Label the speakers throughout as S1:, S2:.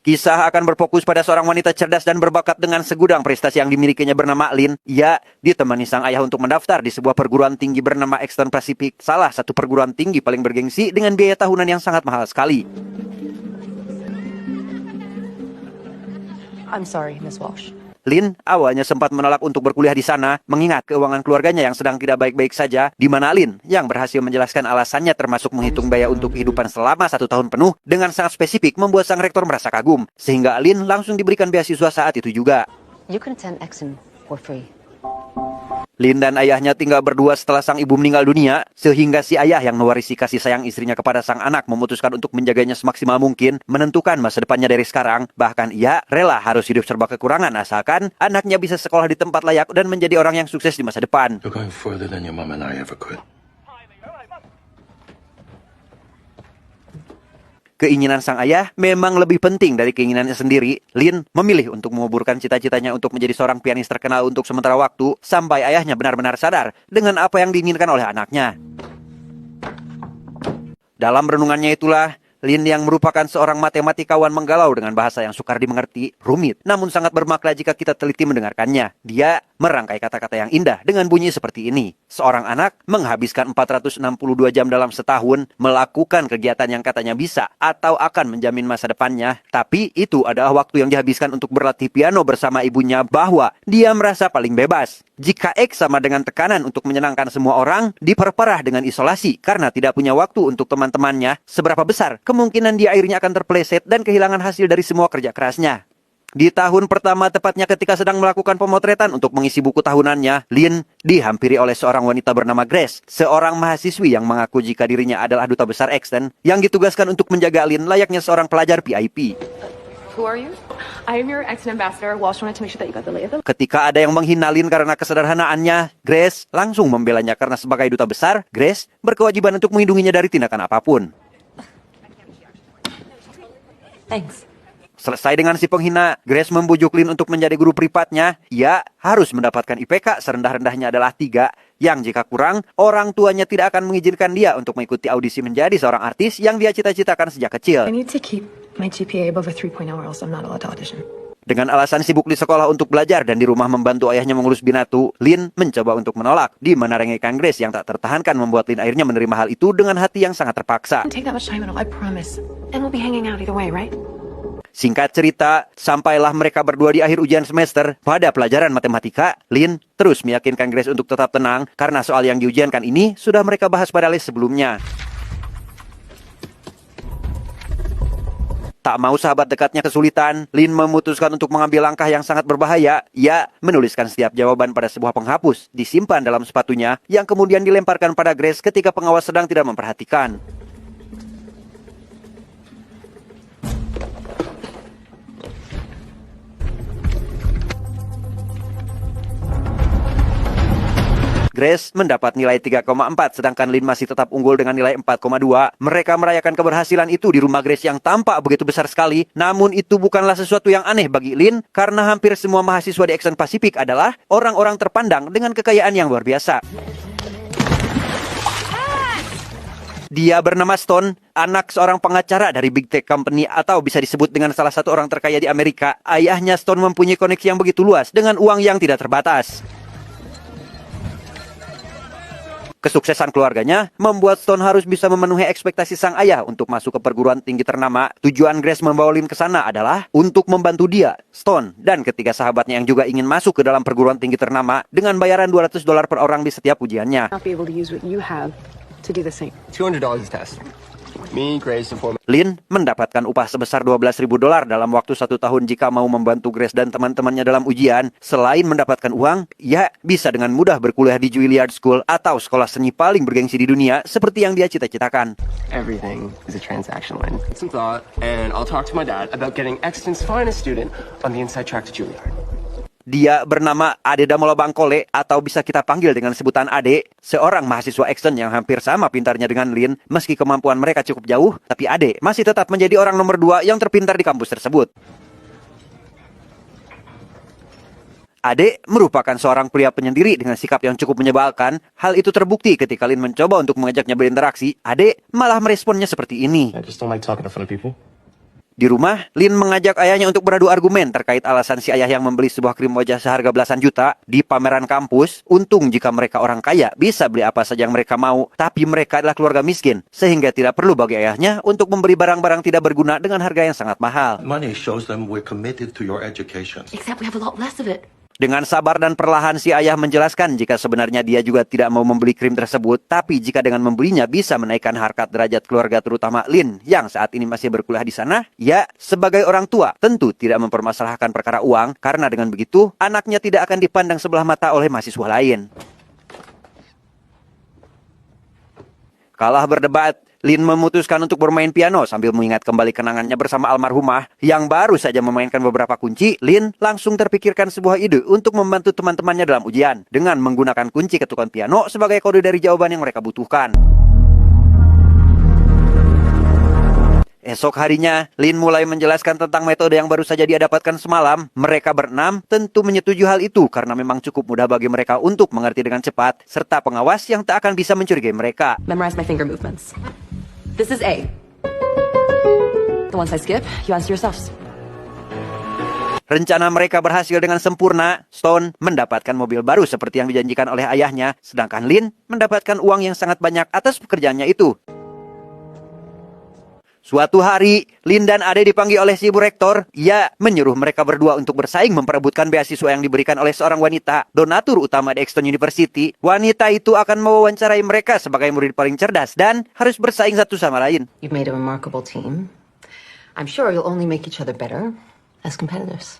S1: Kisah akan berfokus pada seorang wanita cerdas dan berbakat dengan segudang prestasi yang dimilikinya bernama Lin. Ia ditemani sang ayah untuk mendaftar di sebuah perguruan tinggi bernama Eastern Pacific, salah satu perguruan tinggi paling bergengsi dengan biaya tahunan yang sangat mahal sekali.
S2: I'm sorry, Miss Walsh.
S1: Lin awalnya sempat menolak untuk berkuliah di sana, mengingat keuangan keluarganya yang sedang tidak baik-baik saja, di mana Lin yang berhasil menjelaskan alasannya termasuk menghitung biaya untuk kehidupan selama 1 tahun penuh dengan sangat spesifik membuat sang rektor merasa kagum, sehingga Lin langsung diberikan beasiswa saat itu juga.
S2: You can attend Exton for free.
S1: Lin dan ayahnya tinggal berdua setelah sang ibu meninggal dunia, sehingga si ayah yang mewarisi kasih sayang istrinya kepada sang anak memutuskan untuk menjaganya semaksimal mungkin, menentukan masa depannya dari sekarang. Bahkan ia rela harus hidup serba kekurangan asalkan anaknya bisa sekolah di tempat layak dan menjadi orang yang sukses di masa depan.
S3: You're going further than your mom and I ever could.
S1: Keinginan sang ayah memang lebih penting dari keinginannya sendiri. Lin memilih untuk menguburkan cita-citanya untuk menjadi seorang pianis terkenal untuk sementara waktu, sampai ayahnya benar-benar sadar dengan apa yang diinginkan oleh anaknya. Dalam renungannya itulah, Lin yang merupakan seorang matematikawan menggalau dengan bahasa yang sukar dimengerti, rumit, namun sangat bermakna jika kita teliti mendengarkannya. Dia merangkai kata-kata yang indah dengan bunyi seperti ini. Seorang anak menghabiskan 462 jam dalam setahun melakukan kegiatan yang katanya bisa atau akan menjamin masa depannya. Tapi itu adalah waktu yang dihabiskan untuk berlatih piano bersama ibunya bahwa dia merasa paling bebas. Jika X sama dengan tekanan untuk menyenangkan semua orang, diperparah dengan isolasi karena tidak punya waktu untuk teman-temannya, seberapa besar kemungkinan dia akhirnya akan terpeleset dan kehilangan hasil dari semua kerja kerasnya. Di tahun pertama, tepatnya ketika sedang melakukan pemotretan untuk mengisi buku tahunannya, Lin dihampiri oleh seorang wanita bernama Grace, seorang mahasiswi yang mengaku jika dirinya adalah duta besar Exton yang ditugaskan untuk menjaga Lin layaknya seorang pelajar VIP.
S4: Who are you? I am your Exton ambassador. Walsh wanted to make sure that you got the lay of the...
S1: Ketika ada yang menghina Lin karena kesederhanaannya, Grace langsung membelanya karena sebagai duta besar, Grace berkewajiban untuk melindunginya dari tindakan apapun.
S2: Thanks.
S1: Selesai dengan si penghina, Grace membujuk Lin untuk menjadi guru privatnya. Ia harus mendapatkan IPK serendah-rendahnya adalah 3, yang jika kurang, orang tuanya tidak akan mengizinkan dia untuk mengikuti audisi menjadi seorang artis yang dia cita-citakan sejak kecil.
S4: I need to keep my GPA above a 3.0 or else I'm not allowed to audition.
S1: Dengan alasan sibuk di sekolah untuk belajar dan di rumah membantu ayahnya mengurus binatu, Lin mencoba untuk menolak, di mana rengekan Grace yang tak tertahankan membuat Lin akhirnya menerima hal itu dengan hati yang sangat terpaksa.
S4: Don't take that much time at all, I promise. And we'll be hanging out either way, right?
S1: Singkat cerita, sampailah mereka berdua di akhir ujian semester pada pelajaran matematika, Lin terus meyakinkan Grace untuk tetap tenang karena soal yang diujiankan ini sudah mereka bahas pada les sebelumnya. Tak mau sahabat dekatnya kesulitan, Lin memutuskan untuk mengambil langkah yang sangat berbahaya. Ia menuliskan setiap jawaban pada sebuah penghapus, disimpan dalam sepatunya, yang kemudian dilemparkan pada Grace ketika pengawas sedang tidak memperhatikan. Grace mendapat nilai 3,4, sedangkan Lin masih tetap unggul dengan nilai 4,2. Mereka merayakan keberhasilan itu di rumah Grace yang tampak begitu besar sekali. Namun itu bukanlah sesuatu yang aneh bagi Lin, karena hampir semua mahasiswa di Exton Pacific adalah orang-orang terpandang dengan kekayaan yang luar biasa. Dia bernama Stone, anak seorang pengacara dari Big Tech Company atau bisa disebut dengan salah satu orang terkaya di Amerika. Ayahnya Stone mempunyai koneksi yang begitu luas dengan uang yang tidak terbatas. Kesuksesan keluarganya membuat Stone harus bisa memenuhi ekspektasi sang ayah untuk masuk ke perguruan tinggi ternama. Tujuan Grace membawa Lin ke sana adalah untuk membantu dia, Stone, dan ketiga sahabatnya yang juga ingin masuk ke dalam perguruan tinggi ternama dengan bayaran $200 per orang di setiap ujiannya.
S4: Not be able to use what you have to do the same.
S5: $200 a test. Me, Grace, and 4
S1: Lin mendapatkan upah sebesar $12.000 dalam waktu 1 tahun jika mau membantu Grace dan teman-temannya dalam ujian. Selain mendapatkan uang, ia bisa dengan mudah berkuliah di Juilliard School atau sekolah seni paling bergengsi di dunia seperti yang dia cita-citakan.
S5: Everything is a transaction, Lynn. Some thought, and I'll talk to my dad about getting Exton's finest student on the inside track to Juilliard.
S1: Dia bernama Ade Damola Bangkole atau bisa kita panggil dengan sebutan Ade, seorang mahasiswa Exton yang hampir sama pintarnya dengan Lin. Meski kemampuan mereka cukup jauh, tapi Ade masih tetap menjadi orang nomor 2 yang terpintar di kampus tersebut. Ade merupakan seorang pria penyendiri dengan sikap yang cukup menyebalkan. Hal itu terbukti ketika Lin mencoba untuk mengajaknya berinteraksi. Ade malah meresponnya seperti ini.
S3: I just don't like talking in front of people.
S1: Di rumah, Lin mengajak ayahnya untuk beradu argumen terkait alasan si ayah yang membeli sebuah krim wajah seharga belasan juta di pameran kampus. Untung jika mereka orang kaya bisa beli apa saja yang mereka mau, tapi mereka adalah keluarga miskin, sehingga tidak perlu bagi ayahnya untuk membeli barang-barang tidak berguna dengan harga yang sangat mahal.
S3: Money shows them we're committed to your education.
S4: Except we have a lot less of it.
S1: Dengan sabar dan perlahan si ayah menjelaskan jika sebenarnya dia juga tidak mau membeli krim tersebut, tapi jika dengan membelinya bisa menaikkan harkat derajat keluarga terutama Lin yang saat ini masih berkuliah di sana, ya sebagai orang tua tentu tidak mempermasalahkan perkara uang karena dengan begitu anaknya tidak akan dipandang sebelah mata oleh mahasiswa lain. Kalah berdebat, Lin memutuskan untuk bermain piano sambil mengingat kembali kenangannya bersama almarhumah yang baru saja memainkan beberapa kunci. Lin langsung terpikirkan sebuah ide untuk membantu teman-temannya dalam ujian dengan menggunakan kunci ketukan piano sebagai kode dari jawaban yang mereka butuhkan. Esok harinya, Lin mulai menjelaskan tentang metode yang baru saja dia dapatkan semalam. Mereka berenam tentu menyetujui hal itu karena memang cukup mudah bagi mereka untuk mengerti dengan cepat, serta pengawas yang tak akan bisa mencurigai mereka.
S2: Memorize my finger movements. This is A. The ones I skip, you answer yourselves.
S1: Rencana mereka berhasil dengan sempurna. Stone mendapatkan mobil baru seperti yang dijanjikan oleh ayahnya, sedangkan Lin mendapatkan uang yang sangat banyak atas pekerjaannya itu. Suatu hari, Lin dan Ade dipanggil oleh si ibu rektor. Ia menyuruh mereka berdua untuk bersaing memperebutkan beasiswa yang diberikan oleh seorang wanita, donatur utama di Exton University. Wanita itu akan mewawancarai mereka sebagai murid paling cerdas dan harus bersaing satu sama lain.
S2: You've made a remarkable team. I'm sure you'll only make each other better as competitors.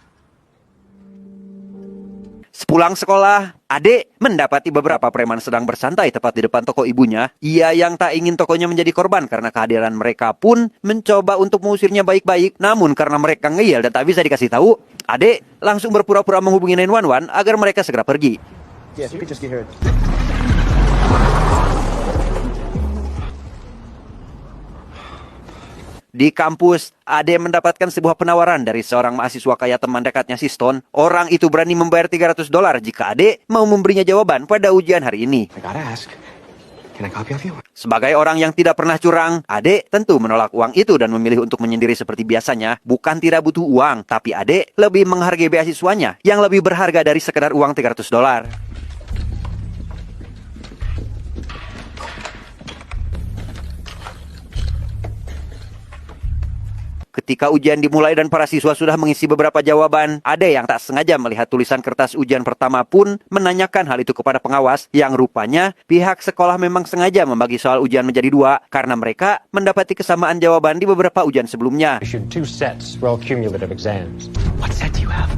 S1: Sepulang sekolah, Ade mendapati beberapa preman sedang bersantai tepat di depan toko ibunya. Ia yang tak ingin tokonya menjadi korban karena kehadiran mereka pun mencoba untuk mengusirnya baik-baik. Namun karena mereka ngeyel dan tak bisa dikasih tahu, Ade langsung berpura-pura menghubungi 911 agar mereka segera pergi.
S6: Yes, you could just get here.
S1: Di kampus, Ade mendapatkan sebuah penawaran dari seorang mahasiswa kaya teman dekatnya si Stone. Orang itu berani membayar $300 jika Ade mau memberinya jawaban pada ujian hari ini.
S5: I gotta ask, can I copy of you?
S1: Sebagai orang yang tidak pernah curang, Ade tentu menolak uang itu dan memilih untuk menyendiri seperti biasanya. Bukan tidak butuh uang, tapi Ade lebih menghargai beasiswanya yang lebih berharga dari sekedar uang $300. Ketika ujian dimulai dan para siswa sudah mengisi beberapa jawaban, Ade yang tak sengaja melihat tulisan kertas ujian pertama pun menanyakan hal itu kepada pengawas yang rupanya pihak sekolah memang sengaja membagi soal ujian menjadi dua karena mereka mendapati kesamaan jawaban di beberapa ujian sebelumnya.
S6: Issued 2 sets for all cumulative exams.
S5: What set do you have?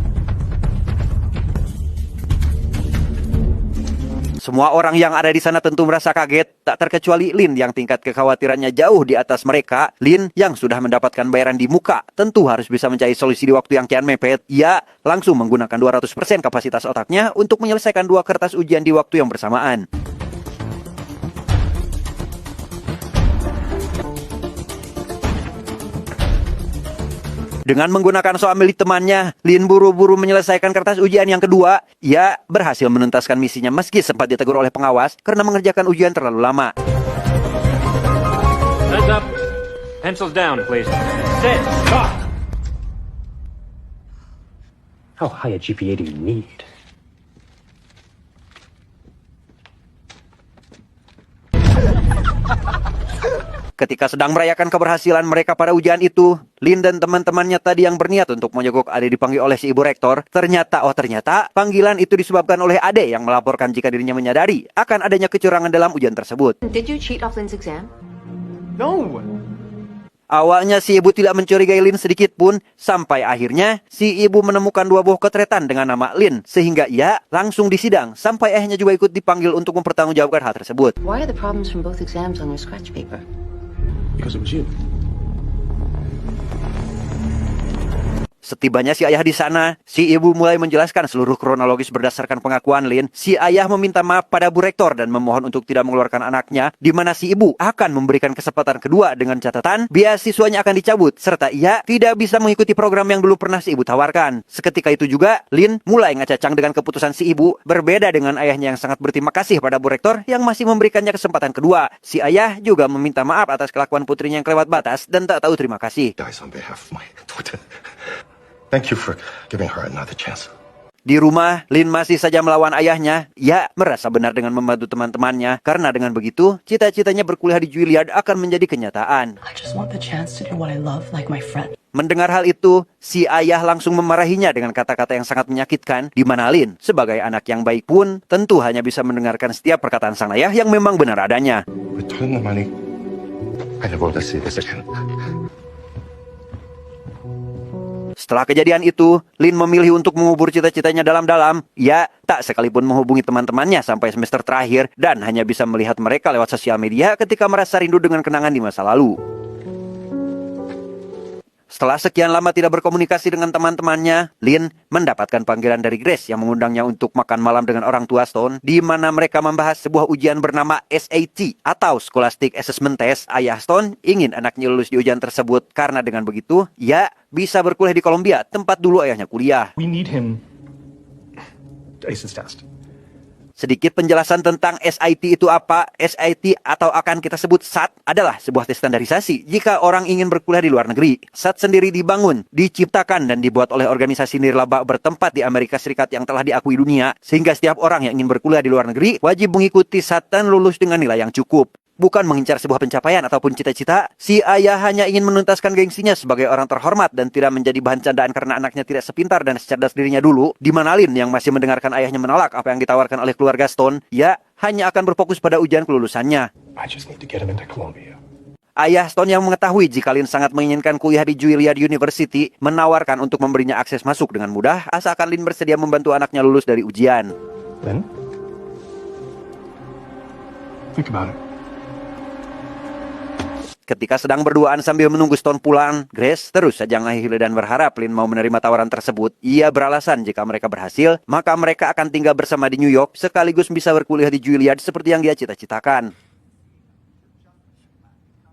S1: Semua orang yang ada di sana tentu merasa kaget, tak terkecuali Lin yang tingkat kekhawatirannya jauh di atas mereka. Lin yang sudah mendapatkan bayaran di muka, tentu harus bisa mencari solusi di waktu yang kian mepet. Ia langsung menggunakan 200% kapasitas otaknya untuk menyelesaikan 2 kertas ujian di waktu yang bersamaan. Dengan menggunakan soal milik temannya, Lin buru-buru menyelesaikan kertas ujian yang kedua. Ia berhasil menuntaskan misinya meski sempat ditegur oleh pengawas karena mengerjakan ujian terlalu lama.
S7: Heads up. Pencils down, please. Sit. Stop.
S6: How high a GPA do you need?
S1: Ketika sedang merayakan keberhasilan mereka pada ujian itu, Lin dan teman-temannya tadi yang berniat untuk menyogok Ade dipanggil oleh si ibu rektor. Ternyata panggilan itu disebabkan oleh Ade yang melaporkan jika dirinya menyadari akan adanya kecurangan dalam ujian tersebut.
S2: Did you cheat off Lynn's exam?
S5: No!
S1: Awalnya si ibu tidak mencurigai Lin sedikit pun, sampai akhirnya si ibu menemukan 2 buah ketretan dengan nama Lin, sehingga ia langsung disidang, sampai ayahnya juga ikut dipanggil untuk mempertanggungjawabkan hal tersebut.
S2: Why are the problems from both exams on your scratch paper?
S3: Because it was you.
S1: Setibanya si ayah di sana, si ibu mulai menjelaskan seluruh kronologis berdasarkan pengakuan Lin. Si ayah meminta maaf pada Bu Rektor dan memohon untuk tidak mengeluarkan anaknya, di mana si ibu akan memberikan kesempatan kedua dengan catatan beasiswanya akan dicabut, serta ia tidak bisa mengikuti program yang dulu pernah si ibu tawarkan. Seketika itu juga, Lin mulai ngacacang dengan keputusan si ibu, berbeda dengan ayahnya yang sangat berterima kasih pada Bu Rektor yang masih memberikannya kesempatan kedua. Si ayah juga meminta maaf atas kelakuan putrinya yang kelewat batas dan tak tahu terima kasih.
S3: Guys, on behalf of my daughter, thank you for giving her another chance.
S1: Di rumah, Lin masih saja melawan ayahnya. Ia merasa benar dengan membantu teman-temannya, karena dengan begitu, cita-citanya berkuliah di Juilliard akan menjadi kenyataan.
S8: I just want the chance to do what I love like my friend.
S1: Mendengar hal itu, si ayah langsung memarahinya dengan kata-kata yang sangat menyakitkan, di mana Lin, sebagai anak yang baik pun, tentu hanya bisa mendengarkan setiap perkataan sang ayah yang memang benar adanya.
S3: Return the money. I never want to see this again.
S1: Setelah kejadian itu, Lin memilih untuk mengubur cita-citanya dalam-dalam. Ia tak sekalipun menghubungi teman-temannya sampai semester terakhir dan hanya bisa melihat mereka lewat sosial media ketika merasa rindu dengan kenangan di masa lalu. Setelah sekian lama tidak berkomunikasi dengan teman-temannya, Lin mendapatkan panggilan dari Grace yang mengundangnya untuk makan malam dengan orang tua Stone, di mana mereka membahas sebuah ujian bernama SAT atau Scholastic Assessment Test. Ayah Stone ingin anaknya lulus di ujian tersebut karena dengan begitu, ia bisa berkuliah di Columbia, tempat dulu ayahnya kuliah.
S6: We need him to ace this test.
S1: Sedikit penjelasan tentang SAT itu apa. SAT atau akan kita sebut SAT adalah sebuah tes standarisasi jika orang ingin berkuliah di luar negeri. SAT sendiri dibangun, diciptakan dan dibuat oleh organisasi nirlaba bertempat di Amerika Serikat yang telah diakui dunia, sehingga setiap orang yang ingin berkuliah di luar negeri wajib mengikuti SAT dan lulus dengan nilai yang cukup. Bukan mengincar sebuah pencapaian ataupun cita-cita, si ayah hanya ingin menuntaskan gengsinya sebagai orang terhormat dan tidak menjadi bahan candaan karena anaknya tidak sepintar dan secerdas dirinya dulu. Di mana Lin yang masih mendengarkan ayahnya menolak apa yang ditawarkan oleh keluarga Stone, ia hanya akan berfokus pada ujian kelulusannya.
S3: I just need to get him into Columbia.
S1: Ayah Stone yang mengetahui jika Lin sangat menginginkan kuliah di Juilliard University menawarkan untuk memberinya akses masuk dengan mudah asalkan Lin bersedia membantu anaknya lulus dari ujian.
S3: Then? Think about it.
S1: Ketika sedang berduaan sambil menunggu Stone pulang, Grace terus saja ngahili dan berharap Lin mau menerima tawaran tersebut. Ia beralasan jika mereka berhasil, maka mereka akan tinggal bersama di New York sekaligus bisa berkuliah di Juilliard seperti yang dia cita-citakan.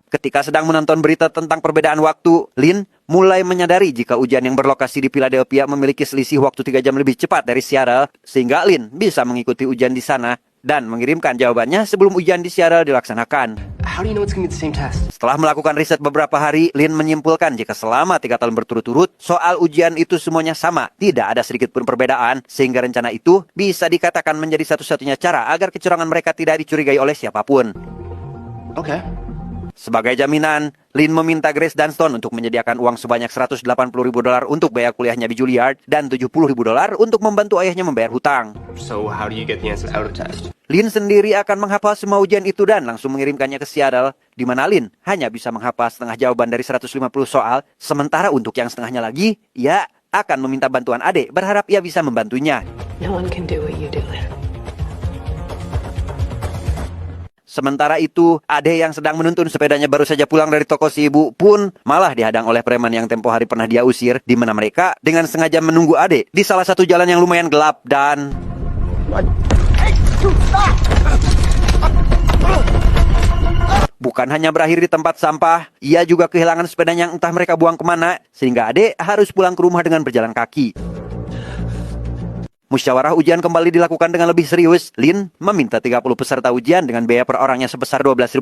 S1: Ketika sedang menonton berita tentang perbedaan waktu, Lin mulai menyadari jika ujian yang berlokasi di Philadelphia memiliki selisih waktu 3 jam lebih cepat dari Seattle, sehingga Lin bisa mengikuti ujian di sana dan mengirimkan jawabannya sebelum ujian di Seattle dilaksanakan.
S5: How do you know it's gonna be the same test?
S1: Setelah melakukan riset beberapa hari, Lin menyimpulkan jika selama 3 tahun berturut-turut, soal ujian itu semuanya sama, tidak ada sedikit pun perbedaan, sehingga rencana itu bisa dikatakan menjadi satu-satunya cara agar kecurangan mereka tidak dicurigai oleh siapapun.
S5: Okay.
S1: Sebagai jaminan, Lin meminta Grace dan Stone untuk menyediakan uang sebanyak $180,000 untuk biaya kuliahnya di Juilliard dan $70,000 untuk membantu ayahnya membayar hutang.
S5: So how do you get the answers out of the test?
S1: Lin sendiri akan menghafal semua ujian itu dan langsung mengirimkannya ke Seattle, di mana Lin hanya bisa menghafal setengah jawaban dari 150 soal, sementara untuk yang setengahnya lagi, ia akan meminta bantuan adik, berharap ia bisa membantunya.
S8: No one can do what you do, Lynn.
S1: Sementara itu, Ade yang sedang menuntun sepedanya baru saja pulang dari toko si ibu pun malah dihadang oleh preman yang tempo hari pernah dia usir, di mana mereka dengan sengaja menunggu Ade di salah satu jalan yang lumayan gelap dan... Bukan hanya berakhir di tempat sampah, ia juga kehilangan sepedanya yang entah mereka buang kemana, sehingga Ade harus pulang ke rumah dengan berjalan kaki. Musyawarah ujian kembali dilakukan dengan lebih serius. Lin meminta 30 peserta ujian dengan biaya per orangnya sebesar $12,000,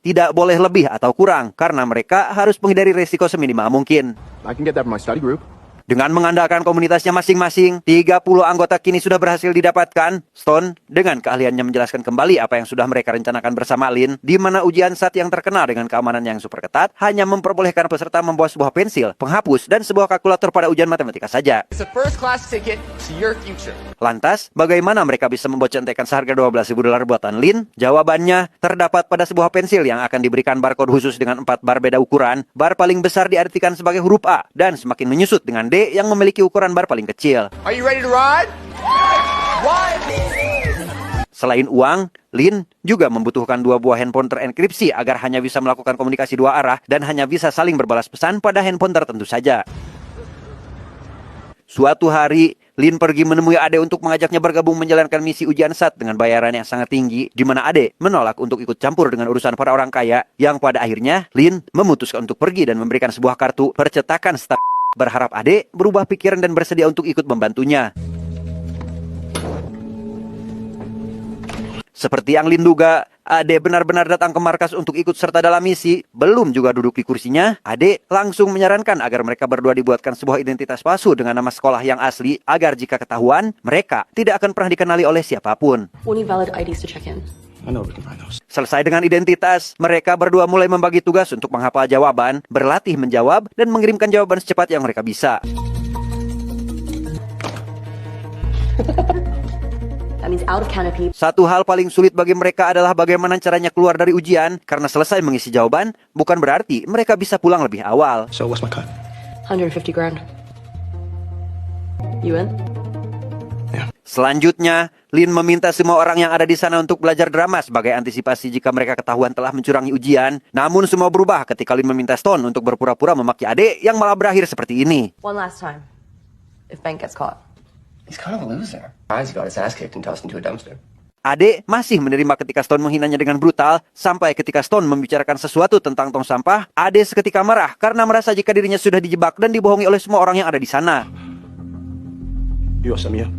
S1: tidak boleh lebih atau kurang, karena mereka harus menghindari resiko seminimal mungkin.
S9: I can get that from my study group.
S1: Dengan mengandalkan komunitasnya masing-masing, 30 anggota kini sudah berhasil didapatkan. Stone dengan keahliannya menjelaskan kembali apa yang sudah mereka rencanakan bersama Lin, di mana ujian SAT yang terkenal dengan keamanan yang super ketat hanya memperbolehkan peserta membawa sebuah pensil, penghapus, dan sebuah kalkulator pada ujian matematika saja.
S5: It's a first class ticket to your future.
S1: Lantas, bagaimana mereka bisa membuat contekan seharga $12,000 buatan Lin? Jawabannya terdapat pada sebuah pensil yang akan diberikan barcode khusus dengan 4 bar beda ukuran. Bar paling besar diartikan sebagai huruf A, dan semakin menyusut dengan D yang memiliki ukuran bar paling kecil.
S5: Are you ready to ride?
S1: Selain uang, Lin juga membutuhkan 2 buah handphone terenkripsi agar hanya bisa melakukan komunikasi 2 arah dan hanya bisa saling berbalas pesan pada handphone tertentu saja. Suatu hari, Lin pergi menemui Ade untuk mengajaknya bergabung menjalankan misi ujian SAT dengan bayaran yang sangat tinggi, di mana Ade menolak untuk ikut campur dengan urusan para orang kaya, yang pada akhirnya Lin memutuskan untuk pergi dan memberikan sebuah kartu percetakan staf, berharap Ade berubah pikiran dan bersedia untuk ikut membantunya. Seperti yang Lin duga, Ade benar-benar datang ke markas untuk ikut serta dalam misi. Belum juga duduk di kursinya, Ade langsung menyarankan agar mereka berdua dibuatkan sebuah identitas palsu dengan nama sekolah yang asli, agar jika ketahuan, mereka tidak akan pernah dikenali oleh siapapun.
S2: We'll need valid IDs to check in.
S3: I know we can find those.
S1: Selesai dengan identitas, mereka berdua mulai membagi tugas untuk menghafal jawaban, berlatih menjawab, dan mengirimkan jawaban secepat yang mereka bisa.
S2: That means out of canopy.
S1: Satu hal paling sulit bagi mereka adalah bagaimana caranya keluar dari ujian, karena selesai mengisi jawaban, bukan berarti mereka bisa pulang lebih awal.
S3: So what's my cut?
S2: 150 grand. You in?
S1: Selanjutnya, Lin meminta semua orang yang ada di sana untuk belajar drama sebagai antisipasi jika mereka ketahuan telah mencurangi ujian. Namun semua berubah ketika Lin meminta Stone untuk berpura-pura memaki Ade yang malah berakhir seperti ini.
S2: One last time. If Bank gets caught.
S5: He's kind of a loser. He got his ass kicked and tossed into a dumpster.
S1: Ade masih menerima ketika Stone menghinanya dengan brutal, sampai ketika Stone membicarakan sesuatu tentang tong sampah, Ade seketika marah karena merasa jika dirinya sudah dijebak dan dibohongi oleh semua orang yang ada di sana.
S3: You owe Samia?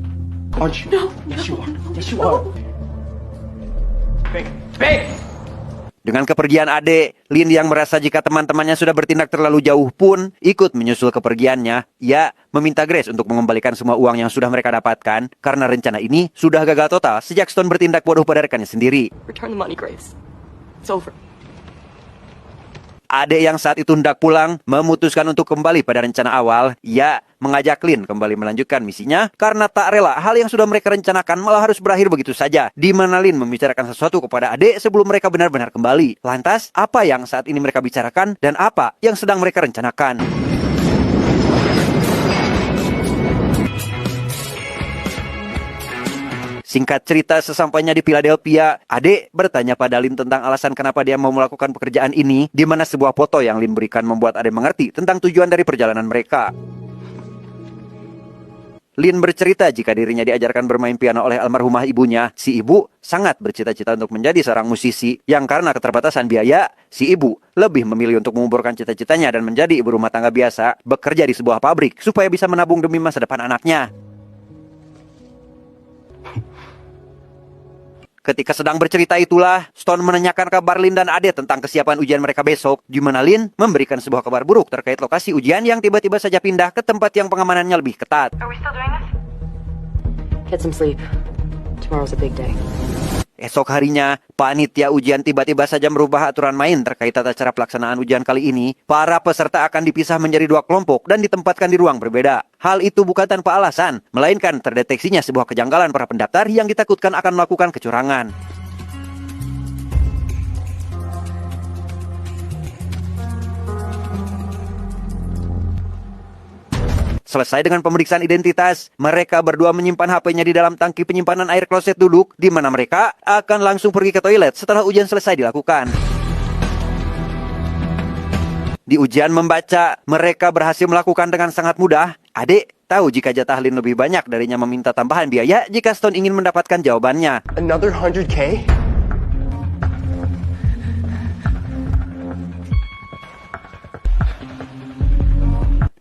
S5: Aren't you? No. Yes, you are. Yes, you are. Big!
S1: Dengan kepergian Ade, Lin yang merasa jika teman-temannya sudah bertindak terlalu jauh pun ikut menyusul kepergiannya. Ia meminta Grace untuk mengembalikan semua uang yang sudah mereka dapatkan, karena rencana ini sudah gagal total sejak Stone bertindak bodoh pada rekannya sendiri.
S2: Return the money, Grace. It's over.
S1: Ade yang saat itu hendak pulang memutuskan untuk kembali pada rencana awal. Ia mengajak Lin kembali melanjutkan misinya karena tak rela hal yang sudah mereka rencanakan malah harus berakhir begitu saja. Di mana Lin membicarakan sesuatu kepada Ade sebelum mereka benar-benar kembali. Lantas, apa yang saat ini mereka bicarakan dan apa yang sedang mereka rencanakan? Singkat cerita, sesampainya di Philadelphia, Ade bertanya pada Lin tentang alasan kenapa dia mau melakukan pekerjaan ini, di mana sebuah foto yang Lin berikan membuat Ade mengerti tentang tujuan dari perjalanan mereka. Lin bercerita jika dirinya diajarkan bermain piano oleh almarhumah ibunya. Si ibu sangat bercita-cita untuk menjadi seorang musisi, yang karena keterbatasan biaya, si ibu lebih memilih untuk menguburkan cita-citanya dan menjadi ibu rumah tangga biasa, bekerja di sebuah pabrik supaya bisa menabung demi masa depan anaknya. Ketika sedang bercerita itulah, Stone menanyakan kabar Lin dan Ade tentang kesiapan ujian mereka besok, di mana Lin memberikan sebuah kabar buruk terkait lokasi ujian yang tiba-tiba saja pindah ke tempat yang pengamanannya lebih ketat.
S2: Get some sleep. Tomorrow's a big day.
S1: Esok harinya, panitia ujian tiba-tiba saja merubah aturan main terkait tata cara pelaksanaan ujian kali ini. Para peserta akan dipisah menjadi 2 kelompok dan ditempatkan di ruang berbeda. Hal itu bukan tanpa alasan, melainkan terdeteksinya sebuah kejanggalan para pendaftar yang ditakutkan akan melakukan kecurangan. Selesai dengan pemeriksaan identitas, mereka berdua menyimpan HP-nya di dalam tangki penyimpanan air kloset duduk, di mana mereka akan langsung pergi ke toilet setelah ujian selesai dilakukan. Di ujian membaca, mereka berhasil melakukan dengan sangat mudah. Ade tahu jika jatah Lin lebih banyak darinya meminta tambahan biaya jika Stone ingin mendapatkan jawabannya.
S5: Another 100K?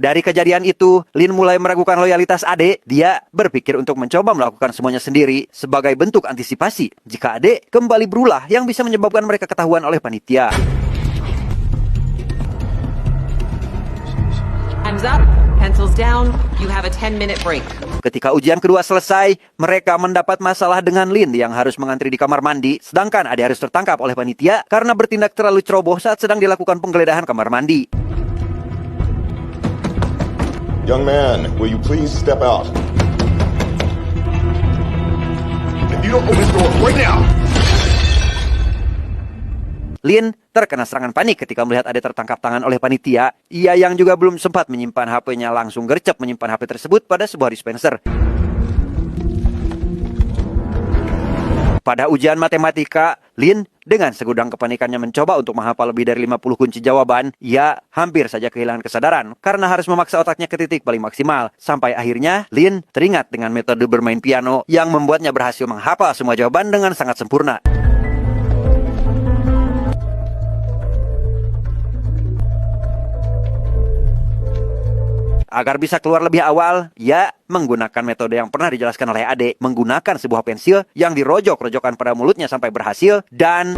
S1: Dari kejadian itu, Lin mulai meragukan loyalitas Ade. Dia berpikir untuk mencoba melakukan semuanya sendiri sebagai bentuk antisipasi jika Ade kembali berulah yang bisa menyebabkan mereka ketahuan oleh panitia.
S9: Time's up. Pencils down. You have a 10-minute break.
S1: Ketika ujian kedua selesai, mereka mendapat masalah dengan Lin yang harus mengantri di kamar mandi, sedangkan Ade harus tertangkap oleh panitia karena bertindak terlalu ceroboh saat sedang dilakukan penggeledahan kamar mandi.
S3: Young man, will you please step out? If you don't open this door right now!
S1: Lin terkena serangan panik ketika melihat Ade tertangkap tangan oleh panitia. Ia yang juga belum sempat menyimpan HP-nya langsung gercep menyimpan HP tersebut pada sebuah dispenser. Pada ujian matematika, Lin dengan segudang kepanikannya mencoba untuk menghafal lebih dari 50 kunci jawaban. Ia hampir saja kehilangan kesadaran karena harus memaksa otaknya ke titik paling maksimal. Sampai akhirnya, Lin teringat dengan metode bermain piano yang membuatnya berhasil menghafal semua jawaban dengan sangat sempurna. Agar bisa keluar lebih awal, ia menggunakan metode yang pernah dijelaskan oleh Ade, menggunakan sebuah pensil yang dirojok-rojokkan pada mulutnya sampai berhasil, dan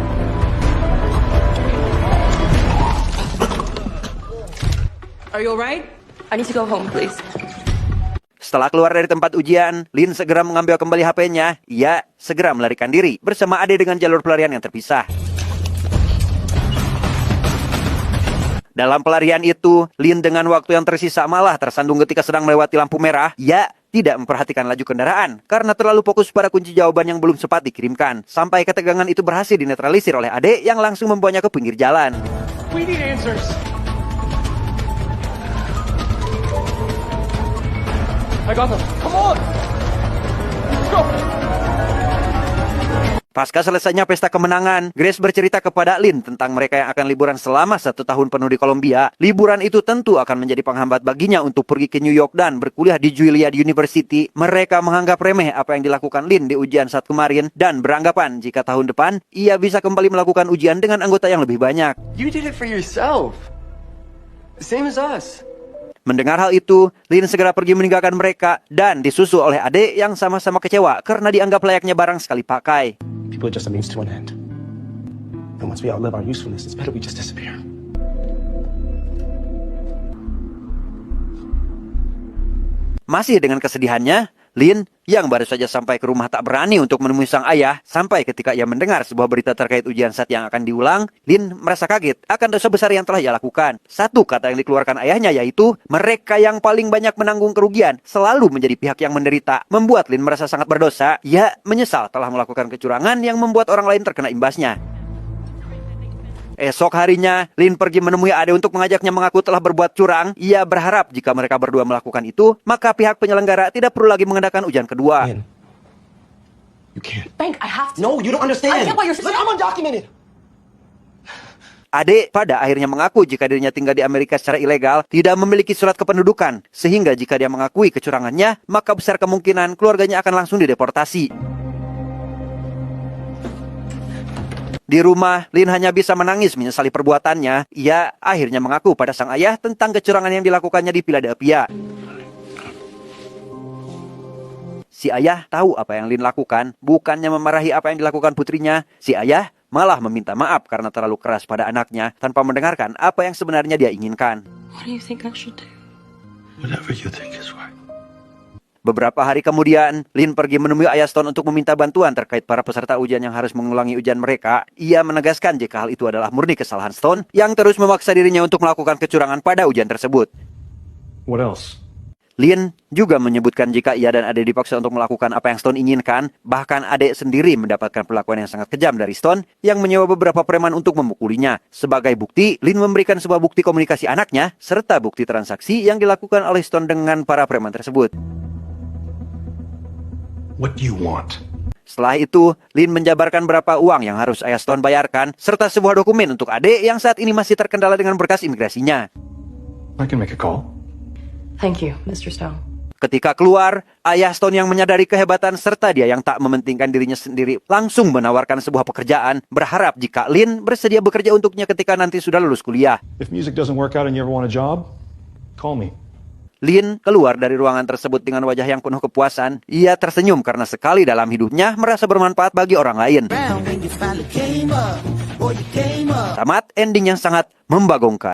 S9: Are you alright?
S2: I need to go home, please.
S1: setelah keluar dari tempat ujian, Lin segera mengambil kembali HP-nya. Ia segera melarikan diri bersama Ade dengan jalur pelarian yang terpisah. Dalam pelarian itu, Lin dengan waktu yang tersisa malah tersandung ketika sedang melewati lampu merah. Ia tidak memperhatikan laju kendaraan karena terlalu fokus pada kunci jawaban yang belum sempat dikirimkan. Sampai ketegangan itu berhasil dinetralisir oleh Ade yang langsung membawanya ke pinggir jalan.
S6: We need answers. I got them. Come on. Let's go.
S1: Pasca selesainya pesta kemenangan, Grace bercerita kepada Lin tentang mereka yang akan liburan selama 1 tahun penuh di Kolombia. Liburan itu tentu akan menjadi penghambat baginya untuk pergi ke New York dan berkuliah di Juilliard University. Mereka menganggap remeh apa yang dilakukan Lin di ujian saat kemarin dan beranggapan jika tahun depan ia bisa kembali melakukan ujian dengan anggota yang lebih banyak.
S5: You did it for yourself. Same as us.
S1: Mendengar hal itu, Lin segera pergi meninggalkan mereka dan disusul oleh Ade yang sama-sama kecewa karena dianggap layaknya barang sekali pakai.
S6: People are just a means to an end. And once we outlive our usefulness, it's better we just disappear.
S1: Masih dengan kesedihannya, Lin yang baru saja sampai ke rumah tak berani untuk menemui sang ayah. Sampai ketika ia mendengar sebuah berita terkait ujian SAT yang akan diulang, Lin merasa kaget akan dosa besar yang telah ia lakukan. Satu kata yang dikeluarkan ayahnya yaitu, mereka yang paling banyak menanggung kerugian selalu menjadi pihak yang menderita. Membuat Lin merasa sangat berdosa. Ia menyesal telah melakukan kecurangan yang membuat orang lain terkena imbasnya. Esok harinya, Lin pergi menemui Ade untuk mengajaknya mengaku telah berbuat curang. Ia berharap jika mereka berdua melakukan itu, maka pihak penyelenggara tidak perlu lagi mengadakan ujian kedua.
S6: Lin, you can't.
S2: Bank, I have to.
S6: No, you don't understand.
S2: I get why you're
S6: Look, I'm undocumented.
S1: Ade pada akhirnya mengaku jika dirinya tinggal di Amerika secara ilegal, tidak memiliki surat kependudukan. Sehingga jika dia mengakui kecurangannya, maka besar kemungkinan keluarganya akan langsung dideportasi. Di rumah, Lin hanya bisa menangis menyesali perbuatannya. Ia akhirnya mengaku pada sang ayah tentang kecurangan yang dilakukannya di Philadelphia. Si ayah tahu apa yang Lin lakukan, bukannya memarahi apa yang dilakukan putrinya. Si ayah malah meminta maaf karena terlalu keras pada anaknya tanpa mendengarkan apa yang sebenarnya dia inginkan.
S8: What do you think I should do?
S3: Whatever you think is right.
S1: Beberapa hari kemudian, Lin pergi menemui ayah Stone untuk meminta bantuan terkait para peserta ujian yang harus mengulangi ujian mereka. Ia menegaskan jika hal itu adalah murni kesalahan Stone yang terus memaksa dirinya untuk melakukan kecurangan pada ujian tersebut.
S6: What else?
S1: Lin juga menyebutkan jika ia dan Ade dipaksa untuk melakukan apa yang Stone inginkan. Bahkan Ade sendiri mendapatkan perlakuan yang sangat kejam dari Stone yang menyewa beberapa preman untuk memukulinya. Sebagai bukti, Lin memberikan sebuah bukti komunikasi anaknya serta bukti transaksi yang dilakukan oleh Stone dengan para preman tersebut.
S3: What do you want?
S1: Setelah itu, Lin menjabarkan berapa uang yang harus ayah Stone bayarkan, serta sebuah dokumen untuk Ade yang saat ini masih terkendala dengan berkas imigrasinya.
S6: I can make a call.
S8: Thank you, Mr. Stone.
S1: Ketika keluar, ayah Stone yang menyadari kehebatan serta dia yang tak mementingkan dirinya sendiri langsung menawarkan sebuah pekerjaan, berharap jika Lin bersedia bekerja untuknya ketika nanti sudah lulus kuliah.
S6: If music doesn't work out and you ever want a job, call me.
S1: Lin keluar dari ruangan tersebut dengan wajah yang penuh kepuasan. Ia tersenyum karena sekali dalam hidupnya merasa bermanfaat bagi orang lain. Tamat ending yang sangat membagongkan.